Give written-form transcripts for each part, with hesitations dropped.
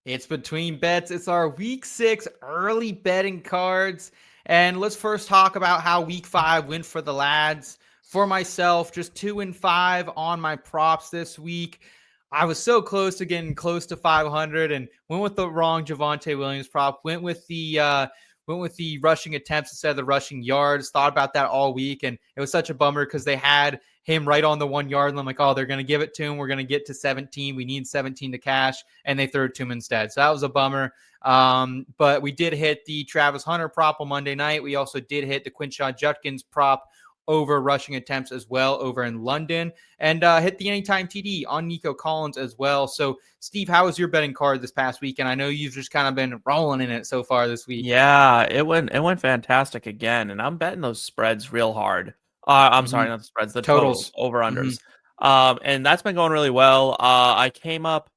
It's between bets. It's our week 6 early betting cards. And let's first talk about how week 5 went for the lads. For myself, just 2-5 on my props this week. I was so close to getting close to 500 and went with the wrong Javonte Williams prop. Went with the rushing attempts instead of the rushing yards. Thought about that all week, and it was such a bummer because they had him right on the 1 yard. And I'm like, oh, they're going to give it to him. We're going to get to 17. We need 17 to cash, and they threw it to him instead. So that was a bummer. But we did hit the Travis Hunter prop on Monday night. We also did hit the Quinshon Judkins prop over rushing attempts as well over in London, and hit the Anytime TD on Nico Collins as well. So, Steve, how was your betting card this past week? And I know you've just kind of been rolling in it so far this week. Yeah, it went fantastic again, and I'm betting those spreads real hard. I'm sorry, not the spreads, the totals, over unders. And that's been going really well. I came up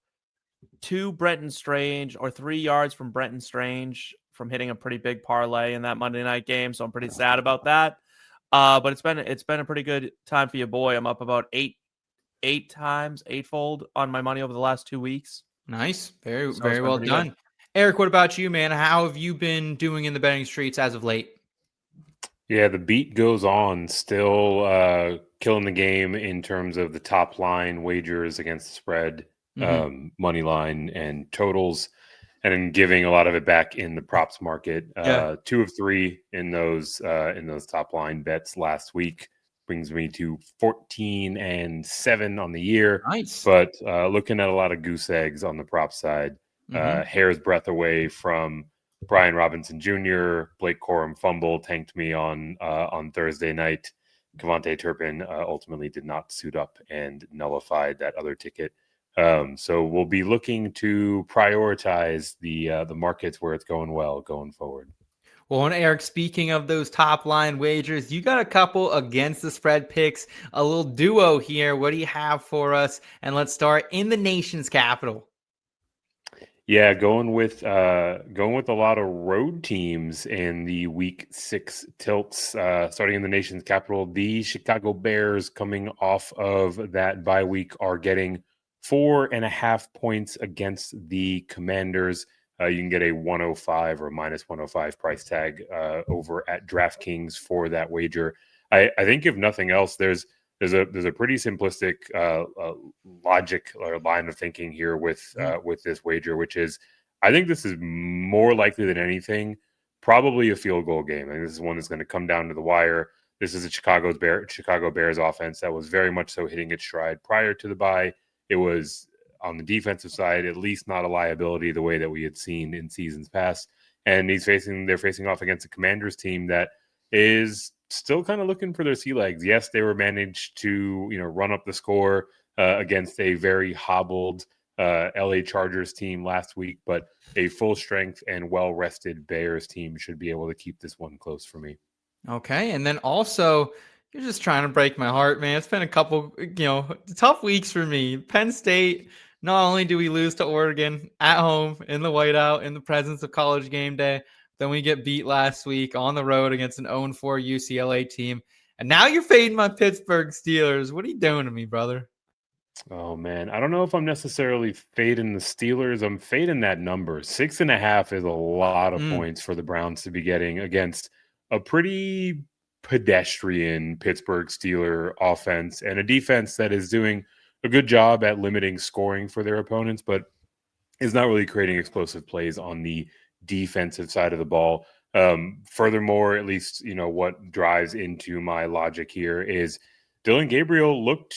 3 yards from Brenton Strange from hitting a pretty big parlay in that Monday night game, so I'm pretty sad about that. But it's been a pretty good time for your boy. I'm up about eightfold on my money over the last 2 weeks. Nice. Very well done. Good. Eric, what about you, man? How have you been doing in the betting streets as of late? Yeah, the beat goes on, still killing the game in terms of the top line wagers against the spread, money line, and totals, and then giving a lot of it back in the props market. 2 of 3 in those top line bets last week brings me to 14-7 on the year. Nice, but looking at a lot of goose eggs on the prop side. Hair's breadth away from Brian Robinson Jr., Blake Corum fumble tanked me on Thursday night. Devontae Turpin ultimately did not suit up and nullified that other ticket. So we'll be looking to prioritize the markets where it's going well going forward. Well, and Eric, speaking of those top line wagers, you got a couple against the spread picks, a little duo here. What do you have for us? And let's start in the nation's capital. Yeah, going with a lot of road teams in the week 6 tilts, starting in the nation's capital. The Chicago Bears, coming off of that bye week, are getting 4.5 points against the Commanders. You can get a 105 or minus 105 price tag over at DraftKings for that wager. I think if nothing else, there's a pretty simplistic logic or line of thinking here with this wager, which is I think this is more likely than anything probably a field goal game. I think this is one that's going to come down to the wire. This is a Chicago Bears offense that was very much so hitting its stride prior to the bye. It was on the defensive side, at least not a liability the way that we had seen in seasons past. And they're facing off against a Commanders team that is still kind of looking for their sea legs. Yes, they were managed to, run up the score against a very hobbled LA Chargers team last week, but a full strength and well-rested Bears team should be able to keep this one close for me. Okay. And then also, you're just trying to break my heart, man. It's been a couple, tough weeks for me. Penn State, not only do we lose to Oregon at home in the whiteout in the presence of College Game Day, then we get beat last week on the road against an 0-4 UCLA team. And now you're fading my Pittsburgh Steelers. What are you doing to me, brother? Oh, man. I don't know if I'm necessarily fading the Steelers. I'm fading that number. 6.5 is a lot of points for the Browns to be getting against a pretty pedestrian Pittsburgh Steeler offense and a defense that is doing a good job at limiting scoring for their opponents, but is not really creating explosive plays on the defensive side of the ball. Furthermore, at least, what drives into my logic here is Dylan Gabriel looked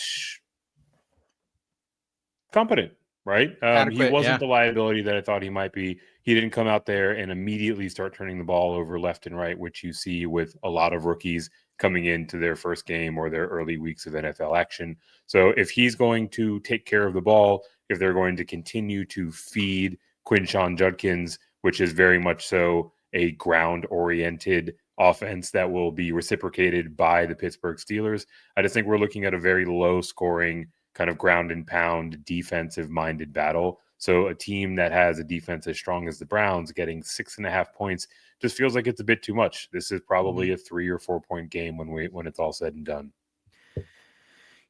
competent, right? He wasn't the liability that I thought he might be. He didn't come out there and immediately start turning the ball over left and right, which you see with a lot of rookies coming into their first game or their early weeks of NFL action. So if he's going to take care of the ball, if they're going to continue to feed Quinshon Judkins, which is very much so a ground-oriented offense that will be reciprocated by the Pittsburgh Steelers, I just think we're looking at a very low-scoring kind of ground and pound defensive-minded battle. So a team that has a defense as strong as the Browns getting 6.5 points just feels like it's a bit too much. This is probably a 3 or 4 point game when it's all said and done.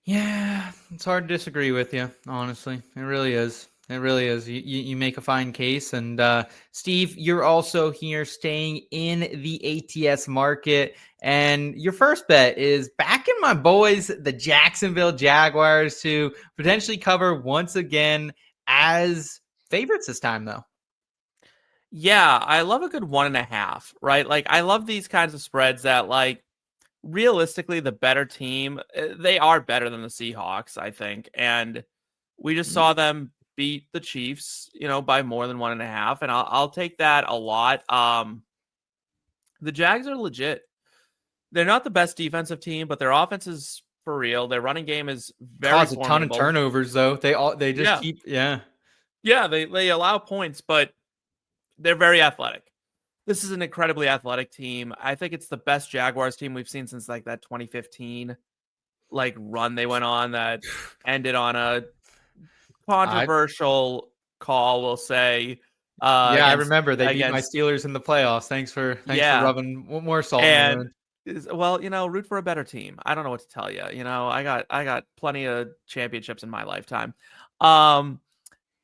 Yeah, it's hard to disagree with you, honestly. It really is. It really is. You make a fine case. And Steve, you're also here staying in the ATS market. And your first bet is backing my boys, the Jacksonville Jaguars, to potentially cover once again as favorites this time, though. Yeah, I love a good 1.5, right? Like, I love these kinds of spreads that, like, realistically, the better team, they are better than the Seahawks, I think. And we just saw them beat the Chiefs, by more than 1.5. And I'll take that a lot. The Jags are legit. They're not the best defensive team, but their offense is for real. Their running game is very Cause a formidable. ton of turnovers, though. They just keep. Yeah, they allow points, but they're very athletic. This is an incredibly athletic team. I think it's the best Jaguars team we've seen since like that 2015 run they went on that ended on a controversial call, we'll say. I remember they beat my Steelers in the playoffs. Thanks for rubbing more salt in the wound. Well, root for a better team. I don't know what to tell you. I got plenty of championships in my lifetime.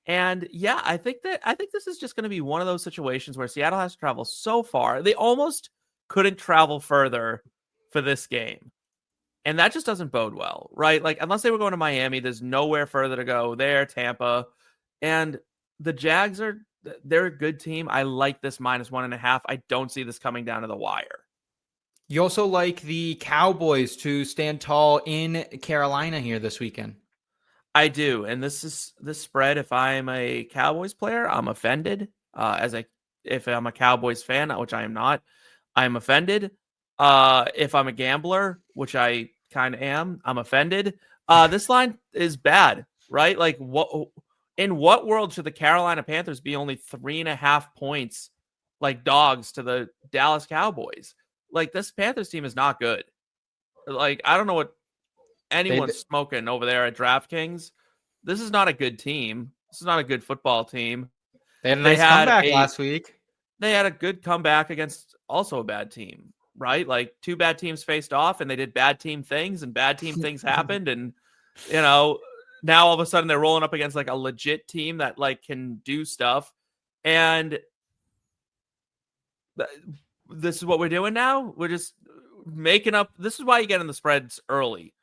And yeah, I think this is just going to be one of those situations where Seattle has to travel so far. They almost couldn't travel further for this game. And that just doesn't bode well, right? Like, unless they were going to Miami, there's nowhere further to go. There, Tampa. And the Jags they're a good team. I like this -1.5. I don't see this coming down to the wire. You also like the Cowboys to stand tall in Carolina here this weekend. I do. And this spread, if I'm a Cowboys player, I'm offended. If I'm a Cowboys fan, which I am not, I'm offended. If I'm a gambler, which I kind of am, I'm offended. This line is bad, right? Like, in what world should the Carolina Panthers be only 3.5 points, like dogs to the Dallas Cowboys? Like, this Panthers team is not good. Like, I don't know what anyone's smoking over there at DraftKings. This is not a good team. This is not a good football team. They had a nice comeback last week. They had a good comeback against also a bad team, right? Like, two bad teams faced off and they did bad team things and bad team things happened. And, now all of a sudden they're rolling up against like a legit team that like can do stuff. And this is what we're doing now. We're just making up. This is why you get in the spreads early,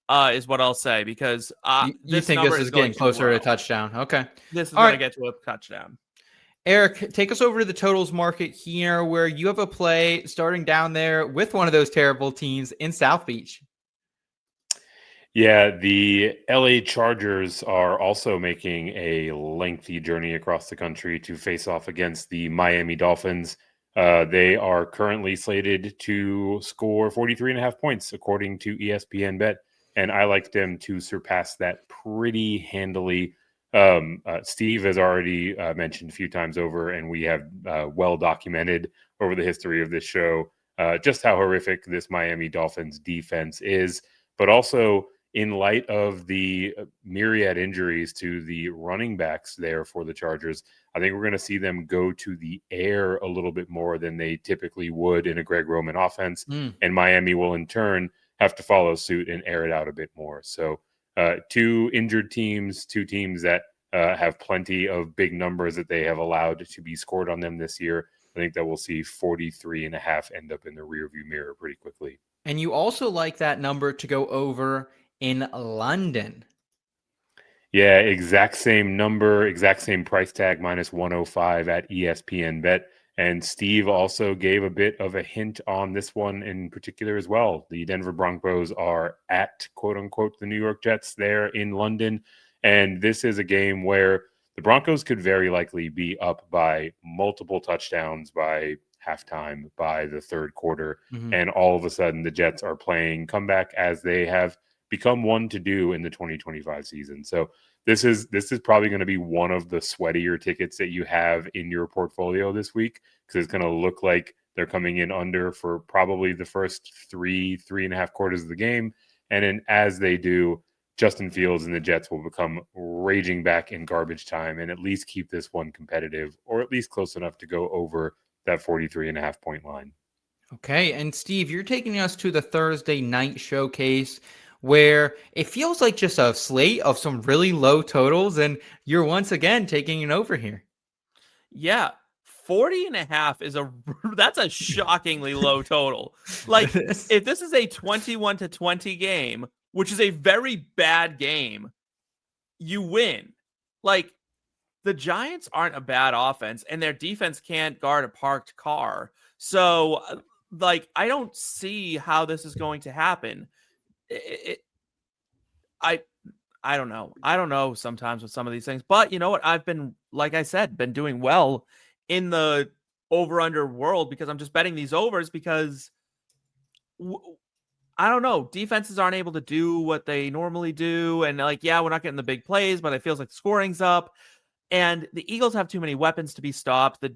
is what I'll say, because you think this is getting closer to a touchdown. Okay. This is going to get to a touchdown. Eric, take us over to the totals market here, where you have a play starting down there with one of those terrible teams in South Beach. Yeah, the LA Chargers are also making a lengthy journey across the country to face off against the Miami Dolphins. They are currently slated to score 43.5 points, according to ESPN Bet, and I like them to surpass that pretty handily. Steve has already mentioned a few times over, and we have well documented over the history of this show just how horrific this Miami Dolphins defense is, but also in light of the myriad injuries to the running backs there for the Chargers, I think we're going to see them go to the air a little bit more than they typically would in a Greg Roman offense. And Miami will in turn have to follow suit and air it out a bit more. So two injured teams, two teams that have plenty of big numbers that they have allowed to be scored on them this year. I think that we'll see 43.5 end up in the rearview mirror pretty quickly. And you also like that number to go over in London. Yeah, exact same number, exact same price tag, -105 at ESPN Bet. And Steve also gave a bit of a hint on this one in particular as well. The Denver Broncos are at, quote unquote, the New York Jets there in London. And this is a game where the Broncos could very likely be up by multiple touchdowns by halftime, by the third quarter. And all of a sudden the Jets are playing comeback as they have become one to do in the 2025 season. So this is probably going to be one of the sweatier tickets that you have in your portfolio this week, because it's going to look like they're coming in under for probably the first 3.5 quarters of the game. And then as they do, Justin Fields and the Jets will become raging back in garbage time and at least keep this one competitive, or at least close enough to go over that 43.5 point line. Okay. And Steve, you're taking us to the Thursday night showcase, where it feels like just a slate of some really low totals, and you're once again taking an over here. Yeah. 40.5 is that's a shockingly low total. Like, if this is a 21-20 game, which is a very bad game, you win. Like, the Giants aren't a bad offense, and their defense can't guard a parked car. So, like, I don't see how this is going to happen. I don't know. I don't know sometimes with some of these things. But you know what? I've been, like I said, been doing well in the over-under world because I'm just betting these overs because I don't know. Defenses aren't able to do what they normally do. And like, yeah, we're not getting the big plays, but it feels like the scoring's up. And the Eagles have too many weapons to be stopped. The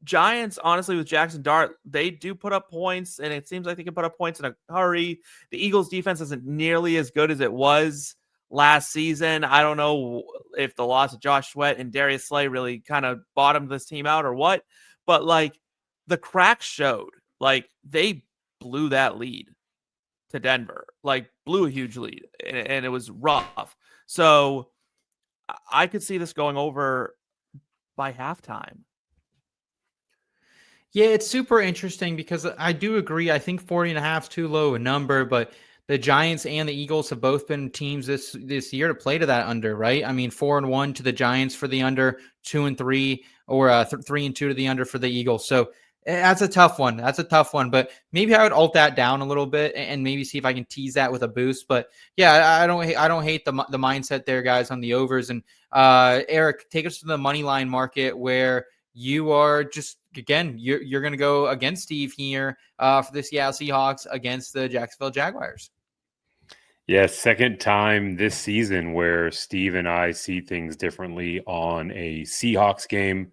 Giants, honestly, with Jackson Dart, they do put up points, and it seems like they can put up points in a hurry. The Eagles' defense isn't nearly as good as it was last season. I don't know if the loss of Josh Sweat and Darius Slay really kind of bottomed this team out or what, but like the cracks showed. Like, they blew that lead to Denver, like blew a huge lead, and it was rough. So I could see this going over by halftime. Yeah, it's super interesting because I do agree. I think 40.5 is too low a number, but the Giants and the Eagles have both been teams this year to play to that under, right? I mean, 4-1 to the Giants for the under, 2-3, or 3-2 to the under for the Eagles. So that's a tough one. That's a tough one. But maybe I would alt that down a little bit and maybe see if I can tease that with a boost. But yeah, I don't hate the mindset there, guys, on the overs. And Eric, take us to the money line market where you are just, again, you're going to go against Steve here for the Seattle Seahawks against the Jacksonville Jaguars. Yeah, second time this season where Steve and I see things differently on a Seahawks game.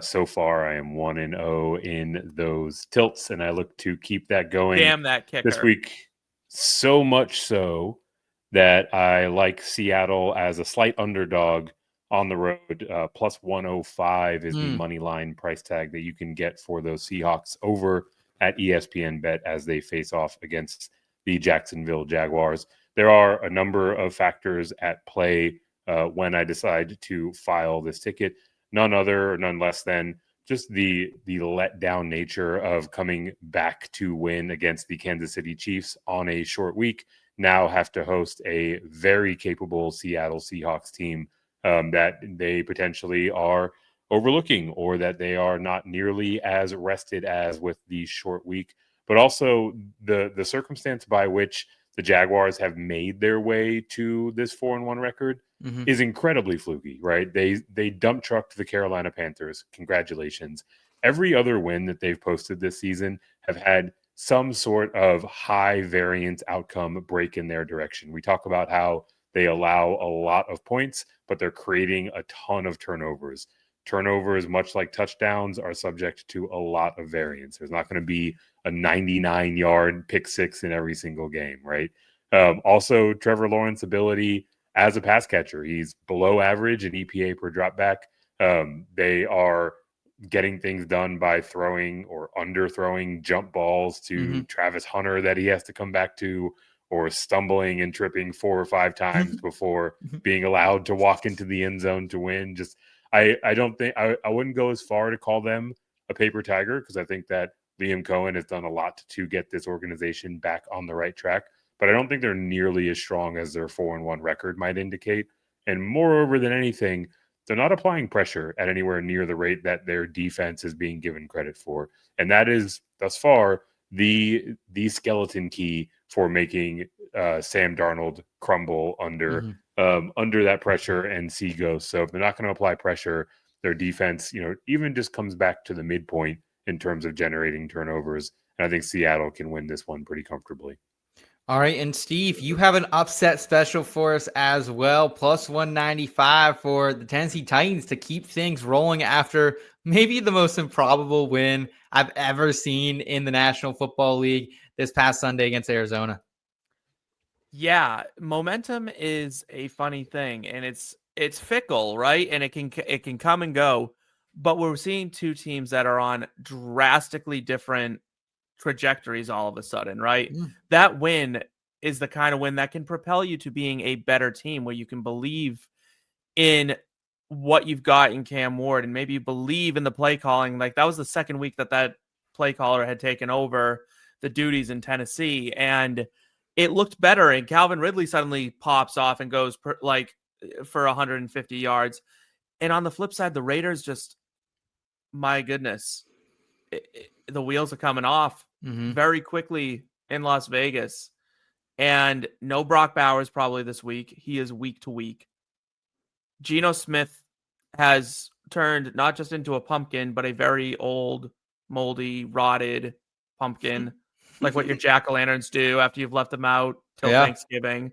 So far, I am 1-0 in those tilts, and I look to keep that going. Damn that kicker this week. So much so that I like Seattle as a slight underdog on the road. Plus 105 is the money line price tag that you can get for those Seahawks over at ESPN Bet as they face off against the Jacksonville Jaguars. There are a number of factors at play when I decide to file this ticket. None less than just the letdown nature of coming back to win against the Kansas City Chiefs on a short week. Now have to host a very capable Seattle Seahawks team that they potentially are overlooking, or that they are not nearly as rested as with the short week. But also the circumstance by which the Jaguars have made their way to this 4-1 record is incredibly fluky, right? They dump trucked the Carolina Panthers. Congratulations. Every other win that they've posted this season have had some sort of high variance outcome break in their direction. We talk about how they allow a lot of points, but they're creating a ton of turnovers. Turnovers, much like touchdowns, are subject to a lot of variance. There's not going to be a 99-yard pick six in every single game, right? Also, Trevor Lawrence's ability as a pass catcher. He's below average in EPA per dropback. They are getting things done by throwing or underthrowing jump balls to Travis Hunter that he has to come back to, or stumbling and tripping 4 or 5 times before being allowed to walk into the end zone to win. Just I don't think I wouldn't go as far to call them a paper tiger, because I think that Liam Cohen has done a lot to get this organization back on the right track. But I don't think they're nearly as strong as their 4-1 record might indicate. And moreover than anything, they're not applying pressure at anywhere near the rate that their defense is being given credit for. And that is, thus far, the skeleton key for making Sam Darnold crumble under that pressure and see ghosts. So if they're not going to apply pressure, their defense, even just comes back to the midpoint in terms of generating turnovers. And I think Seattle can win this one pretty comfortably. All right, and Steve, you have an upset special for us as well, plus 195 for the Tennessee Titans to keep things rolling after maybe the most improbable win I've ever seen in the National Football League this past Sunday against Arizona. Yeah, momentum is a funny thing, and it's fickle, right? And it can come and go, but we're seeing two teams that are on drastically different trajectories all of a sudden, right? That win is the kind of win that can propel you to being a better team, where you can believe in what you've got in Cam Ward, and maybe you believe in the play calling. Like, that was the second week that play caller had taken over the duties in Tennessee, and it looked better. And Calvin Ridley suddenly pops off and goes for 150 yards. And on the flip side, the Raiders just, my goodness, the wheels are coming off very quickly in Las Vegas. And no Brock Bowers probably this week. He is week to week. Geno Smith has turned not just into a pumpkin, but a very old, moldy, rotted pumpkin, like what your jack-o'-lanterns do after you've left them out till Thanksgiving.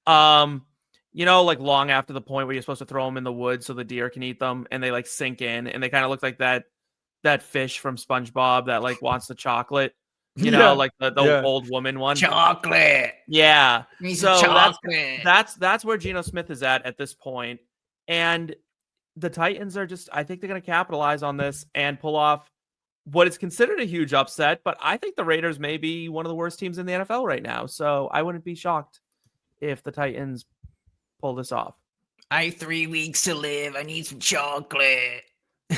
Like long after the point where you're supposed to throw them in the woods so the deer can eat them, and they like sink in, and they kind of look like that fish from SpongeBob that like wants the chocolate. Like the old woman one. Chocolate. Yeah. So chocolate. That's where Geno Smith is at this point. And the Titans are just, I think they're going to capitalize on this and pull off what is considered a huge upset. But I think the Raiders may be one of the worst teams in the NFL right now. So I wouldn't be shocked if the Titans pull this off. I have 3 weeks to live. I need some chocolate.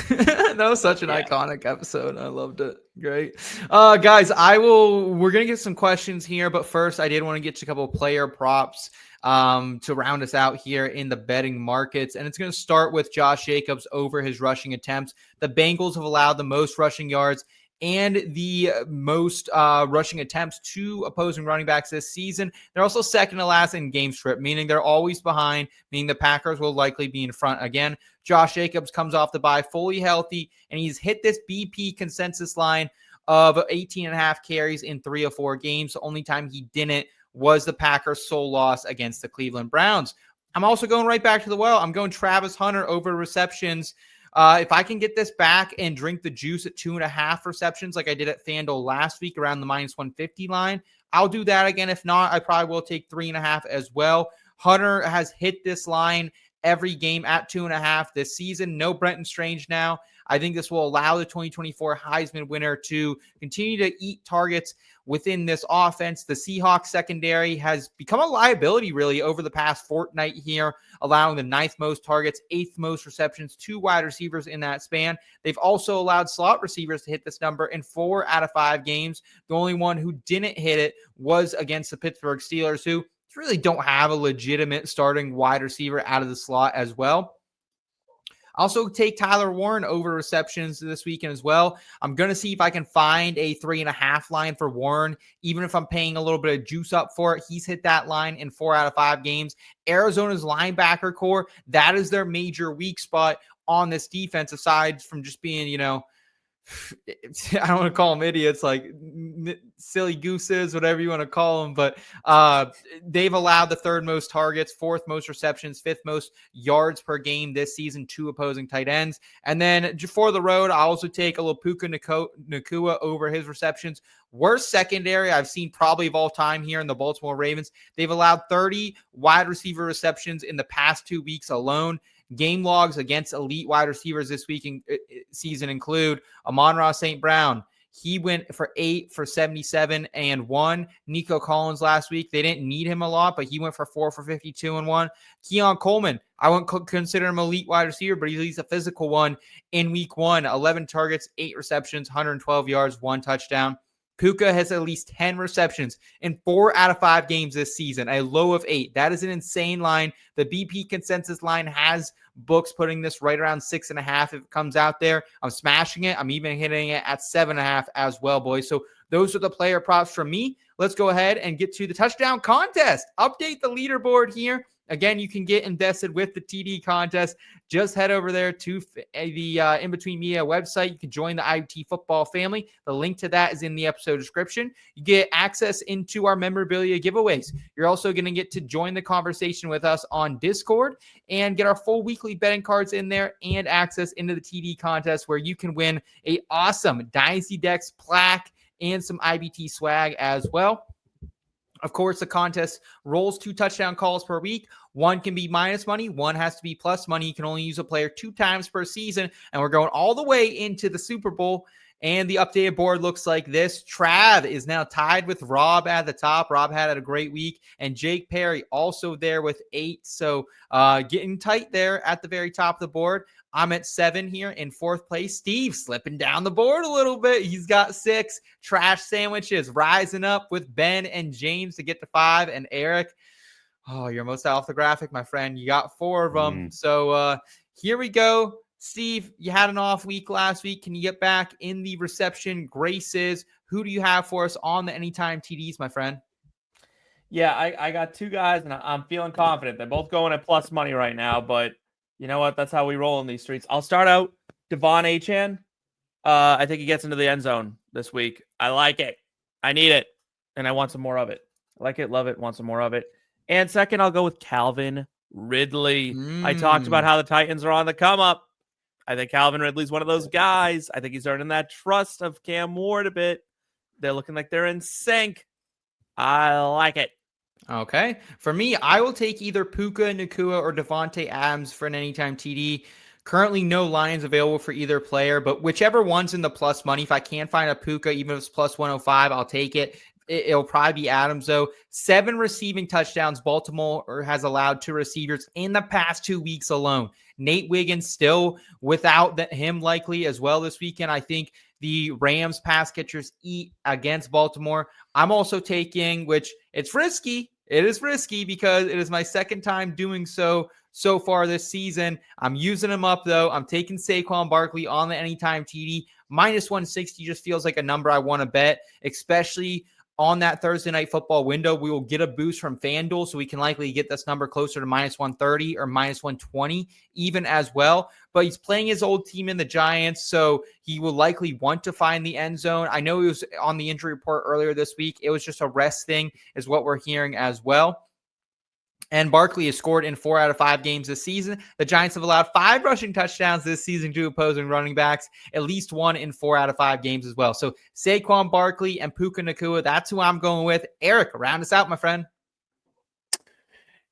That was such an iconic episode. I loved it. Great. Guys, we're going to get some questions here, but first I did want to get to a couple of player props to round us out here in the betting markets. And it's going to start with Josh Jacobs over his rushing attempts. The Bengals have allowed the most rushing yards and the most rushing attempts to opposing running backs this season. They're also second to last in game script, meaning they're always behind, meaning the Packers will likely be in front again. Josh Jacobs comes off the bye fully healthy, and he's hit this BP consensus line of 18.5 carries in 3 of 4 games. The only time he didn't was the Packers' sole loss against the Cleveland Browns. I'm also going right back to the well. I'm going Travis Hunter over receptions. If I can get this back and drink the juice at 2.5 receptions like I did at FanDuel last week around the minus 150 line, I'll do that again. If not, I probably will take 3.5 as well. Hunter has hit this line every game at 2.5 this season. No Brenton Strange now. I think this will allow the 2024 Heisman winner to continue to eat targets within this offense. The Seahawks secondary has become a liability really over the past fortnight here, allowing the 9th most targets, 8th most receptions, 2 wide receivers in that span. They've also allowed slot receivers to hit this number in 4 out of 5 games. The only one who didn't hit it was against the Pittsburgh Steelers, who really don't have a legitimate starting wide receiver out of the slot as well. Also take Tyler Warren over receptions this weekend as well. I'm going to see if I can find a 3.5 line for Warren, even if I'm paying a little bit of juice up for it. He's hit that line in 4 out of 5 games. Arizona's linebacker core, that is their major weak spot on this defense, aside from just being, I don't want to call them idiots, like silly gooses, whatever you want to call them. But they've allowed the 3rd most targets, 4th most receptions, 5th most yards per game this season to opposing tight ends. And then for the road, I also take a little Puka Nacua over his receptions. Worst secondary I've seen probably of all time here in the Baltimore Ravens. They've allowed 30 wide receiver receptions in the past 2 weeks alone. Game logs against elite wide receivers this season include Amon-Ra St. Brown. He went for 8 for 77 and 1. Nico Collins last week, they didn't need him a lot, but he went for 4 for 52 and 1. Keon Coleman, I wouldn't consider him elite wide receiver, but he's at least a physical one in week 1. 11 targets, 8 receptions, 112 yards, 1 touchdown. Puka has at least 10 receptions in 4 out of 5 games this season, a low of 8. That is an insane line. The BP consensus line has books putting this right around 6.5 if it comes out there. I'm smashing it. I'm even hitting it at 7.5 as well, boys. So those are the player props from me. Let's go ahead and get to the touchdown contest. Update the leaderboard here. Again, you can get invested with the TD contest. Just head over there to the In Between Media website. You can join the IT football family. The link to that is in the episode description. You get access into our memorabilia giveaways. You're also going to get to join the conversation with us on Discord and get our full weekly betting cards in there and access into the TD contest where you can win a awesome Dynasty Dex plaque and some IBT swag as well. Of course, the contest rolls 2 touchdown calls per week. 1 can be minus money. 1 has to be plus money. You can only use a player 2 times per season. And we're going all the way into the Super Bowl. And the updated board looks like this. Trav is now tied with Rob at the top. Rob had a great week. And Jake Perry also there with 8. So getting tight there at the very top of the board. I'm at 7 here in 4th place. Steve slipping down the board a little bit. He's got 6. Trash sandwiches rising up with Ben and James to get to 5. And Eric, oh, you're most off the graphic, my friend. You got 4 of them. So here we go. Steve, you had an off week last week. Can you get back in the reception graces? Who do you have for us on the Anytime TDs, my friend? Yeah, I got 2 guys, and I'm feeling confident. They're both going at plus money right now, but you know what? That's how we roll in these streets. I'll start out Achane. I think he gets into the end zone this week. I like it. I need it, and I want some more of it. I like it, love it, want some more of it. And second, I'll go with Calvin Ridley. I talked about how the Titans are on the come up. I think Calvin Ridley's one of those guys. I think he's earning that trust of Cam Ward a bit. They're looking like they're in sync. I like it. Okay. For me, I will take either Puka, Nacua, or Davante Adams for an Anytime TD. Currently, no lines available for either player, but whichever one's in the plus money, if I can find a Puka, even if it's plus 105, I'll take it. It'll probably be Adams, though. 7 receiving touchdowns Baltimore has allowed to receivers in the past 2 weeks alone. Nate Wiggins still without him likely as well this weekend. I think the Rams pass catchers eat against Baltimore. I'm also taking, which it's risky. It is risky because it is my second time doing so far this season. I'm using him up, though. I'm taking Saquon Barkley on the Anytime TD. Minus 160 just feels like a number I want to bet, especially on that Thursday night football window. We will get a boost from FanDuel, so we can likely get this number closer to minus 130 or minus 120 even as well. But he's playing his old team in the Giants, so he will likely want to find the end zone. I know he was on the injury report earlier this week. It was just a rest thing is what we're hearing as well. And Barkley has scored in 4 out of 5 games this season. The Giants have allowed 5 rushing touchdowns this season to opposing running backs, at least 1 in 4 out of 5 games as well. So Saquon Barkley and Puka Nacua, that's who I'm going with. Eric, round us out, my friend.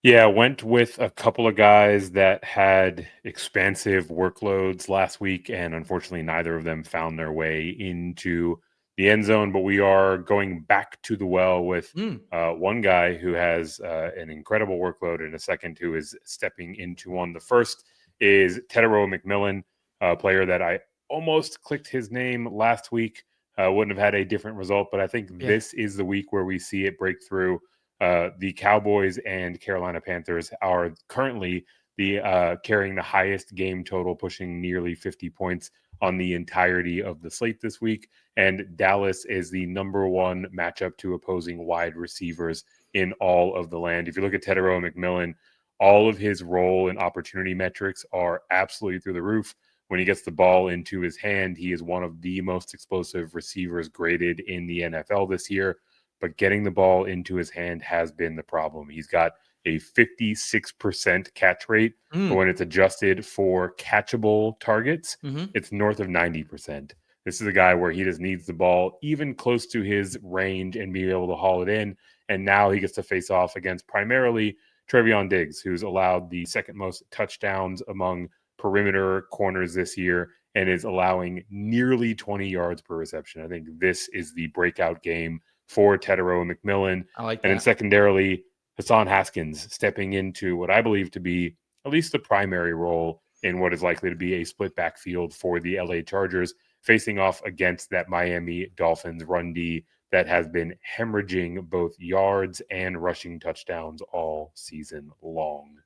Yeah, went with a couple of guys that had expansive workloads last week, and unfortunately neither of them found their way into the end zone, but we are going back to the well with one guy who has an incredible workload and a second who is stepping into one. The first is Tetairoa McMillan, a player that I almost clicked his name last week. Wouldn't have had a different result, but I think this is the week where we see it break through. The Cowboys and Carolina Panthers are currently carrying the highest game total, pushing nearly 50 points on the entirety of the slate this week. And Dallas is the number 1 matchup to opposing wide receivers in all of the land. If you look at Tetairoa McMillan, all of his role and opportunity metrics are absolutely through the roof. When he gets the ball into his hand, he is one of the most explosive receivers graded in the NFL this year. But getting the ball into his hand has been the problem. He's got a 56% catch rate, but when it's adjusted for catchable targets, it's north of 90%. This is a guy where he just needs the ball even close to his range and be able to haul it in. And now he gets to face off against primarily Trevion Diggs, who's allowed the second most touchdowns among perimeter corners this year and is allowing nearly 20 yards per reception. I think this is the breakout game for Tetairoa McMillan. I like that. And then secondarily, Hassan Haskins stepping into what I believe to be at least the primary role in what is likely to be a split backfield for the LA Chargers, facing off against that Miami Dolphins run D that has been hemorrhaging both yards and rushing touchdowns all season long.